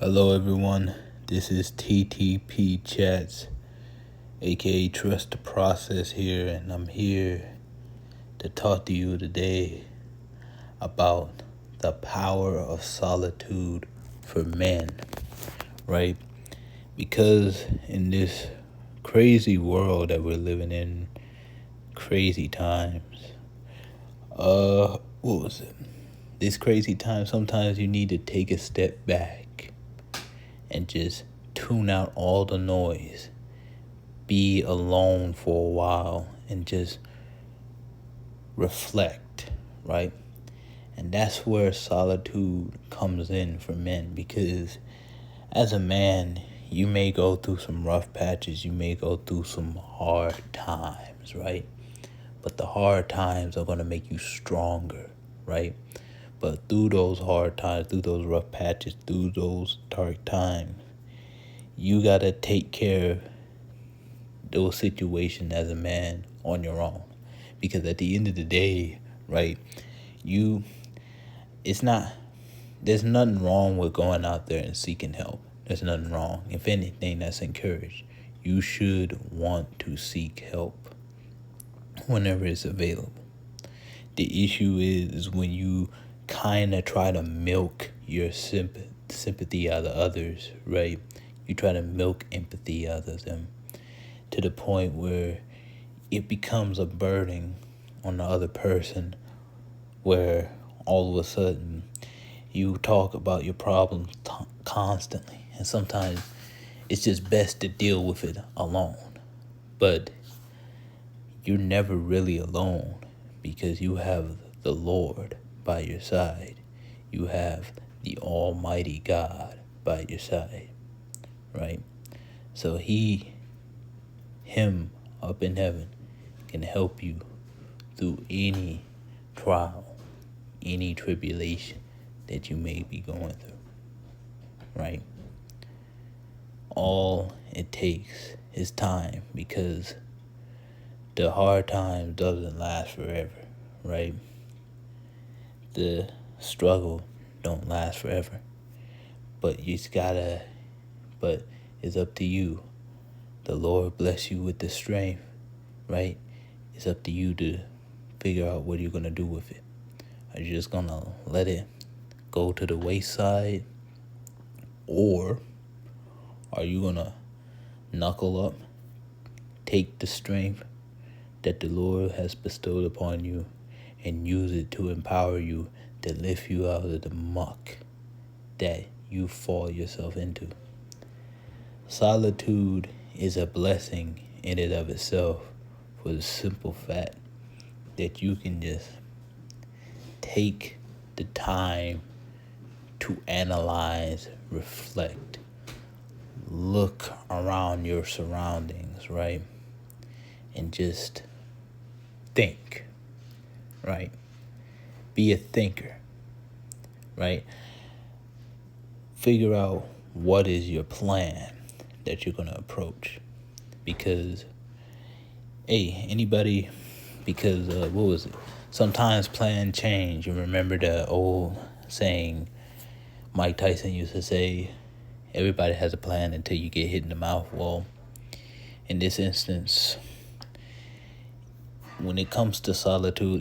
Hello, everyone. This is TTP Chats, aka Trust the Process here, and I'm here to talk to you today about the power of solitude for men, right? Because in this crazy world that we're living in, crazy times, what was it? This crazy time, sometimes you need to take a step back and just tune out all the noise. Be alone for a while and just reflect, right? And that's where solitude comes in for men, because as a man, you may go through some rough patches, you may go through some hard times, right? But the hard times are going to make you stronger, right? But through those hard times, through those rough patches, through those dark times, you got to take care of those situations as a man on your own. Because at the end of the day, right, there's nothing wrong with going out there and seeking help. There's nothing wrong. If anything, that's encouraged. You should want to seek help whenever it's available. The issue is when you kind of try to milk your sympathy out of others, right? You try to milk empathy out of them to the point where it becomes a burden on the other person, where all of a sudden you talk about your problems constantly, and sometimes it's just best to deal with it alone. But you're never really alone, because you have the Lord by your side. You have the Almighty God by your side, right? So Him up in heaven can help you through any trial, any tribulation that you may be going through, right? All it takes is time, because the hard time doesn't last forever, right? The struggle don't last forever. But but it's up to you. The Lord bless you with the strength, right? It's up to you to figure out what you're going to do with it. Are you just going to let it go to the wayside? Or are you going to knuckle up, take the strength that the Lord has bestowed upon you, and use it to empower you, to lift you out of the muck that you fall yourself into? Solitude is a blessing in and of itself, for the simple fact that you can just take the time to analyze, reflect, look around your surroundings, right? And just think, right? Be a thinker, right? Figure out what is your plan that you're going to approach. Because, what was it? Sometimes plans change. You remember the old saying Mike Tyson used to say, everybody has a plan until you get hit in the mouth. Well, in this instance, when it comes to solitude,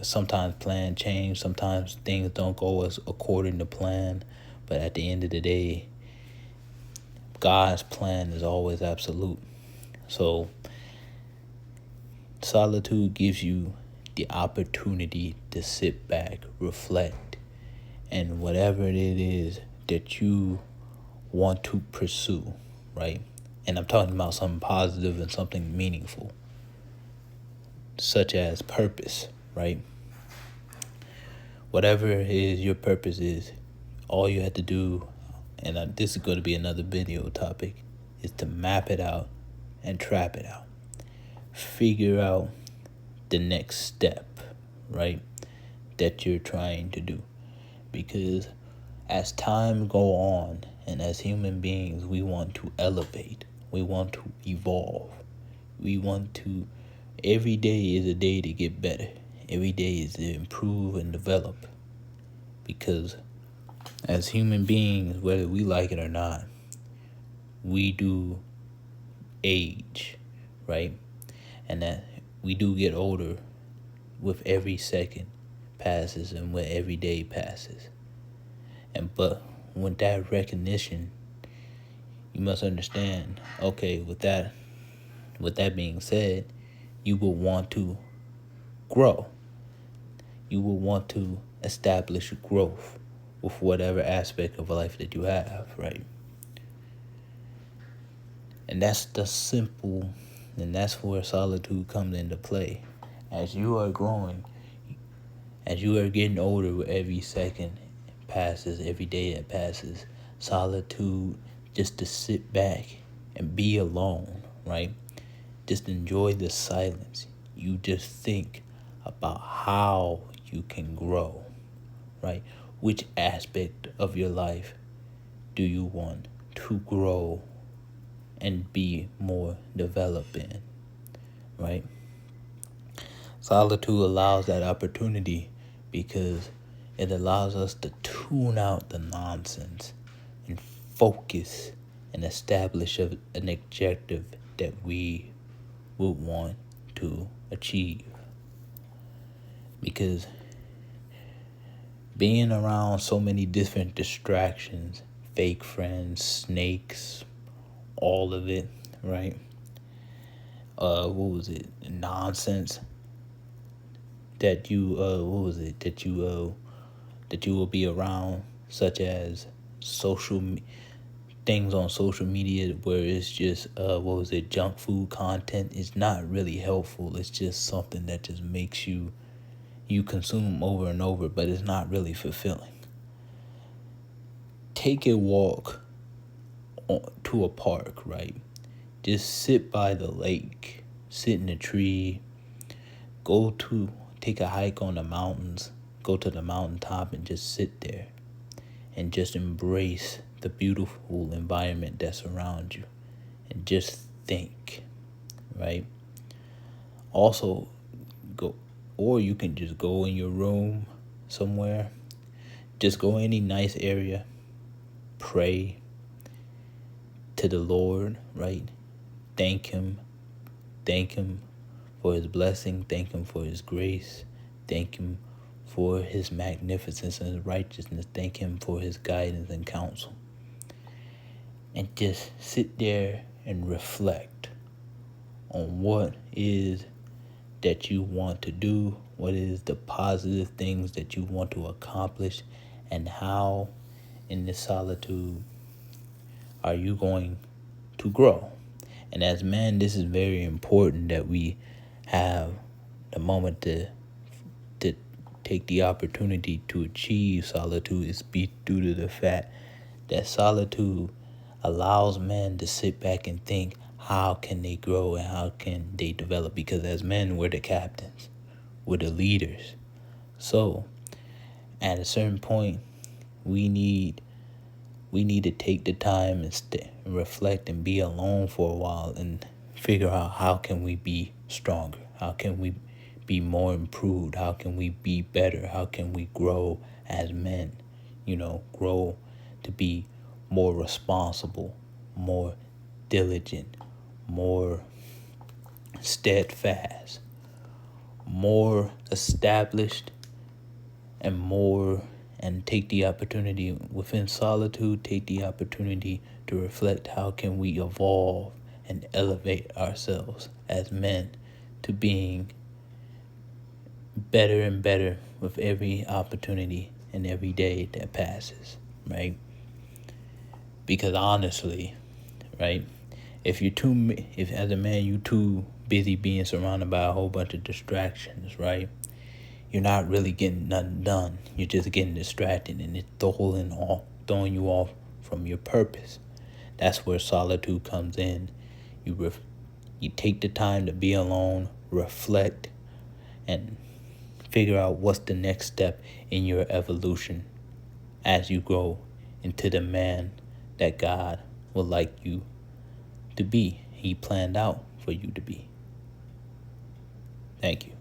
sometimes plan change, sometimes things don't go as according to plan, but at the end of the day, God's plan is always absolute. So solitude gives you the opportunity to sit back, reflect, and whatever it is that you want to pursue, right? And I'm talking about something positive and something meaningful, such as purpose, right? Whatever it is your purpose is, all you have to do, and this is going to be another video topic, is to map it out and trap it out. Figure out the next step, right, that you're trying to do. Because as time go on, and as human beings, we want to elevate. We want to evolve. Every day is a day to get better. Every day is to improve and develop. Because As human beings, whether we like it or not, we do age, right? And that we do get older with every second passes and with every day passes. But with that recognition, you must understand, okay, with that being said, you will want to grow. You will want to establish growth with whatever aspect of life that you have, right? And that's where solitude comes into play. As you are growing, as you are getting older with every second passes, every day that passes, solitude, just to sit back and be alone, right? Just enjoy the silence. You just think about how you can grow, right? Which aspect of your life do you want to grow and be more developed in, right? Solitude allows that opportunity because it allows us to tune out the nonsense and focus and establish an objective that we would want to achieve. Because being around so many different distractions, fake friends, snakes, all of it, right? What was it? Nonsense that you that you will be around, such as things on social media where it's just junk food content. Is not really helpful. It's just something that just makes you consume over and over, but it's not really fulfilling. Take a walk to a park, right? Just sit by the lake, sit in a tree, take a hike on the mountains, go to the mountaintop and just sit there and just embrace the beautiful environment that's around you and just think, right? Also, you can just go in your room somewhere, just go any nice area, pray to the Lord, right? Thank him for his blessing, thank him for his grace, thank him for his magnificence and his righteousness, thank him for his guidance and counsel. And just sit there and reflect on what is that you want to do, what is the positive things that you want to accomplish, and how in this solitude are you going to grow. And as men, this is very important that we have the moment to take the opportunity to achieve solitude is due to the fact that solitude allows men to sit back and think, how can they grow and how can they develop? Because as men, we're the captains, we're the leaders. So at a certain point, we need to take the time and reflect and be alone for a while and figure out how can we be stronger, how can we be more improved, how can we be better, how can we grow as men, grow to be more responsible, more diligent, more steadfast, more established, and take the opportunity within solitude, take the opportunity to reflect how can we evolve and elevate ourselves as men to being better and better with every opportunity and every day that passes, right? Because honestly, right, if as a man you too busy being surrounded by a whole bunch of distractions, right, you're not really getting nothing done. You're just getting distracted and it's throwing you off from your purpose. That's where solitude comes in. You take the time to be alone, reflect, and figure out what's the next step in your evolution as you grow into the man that God would like you to be. He planned out for you to be. Thank you.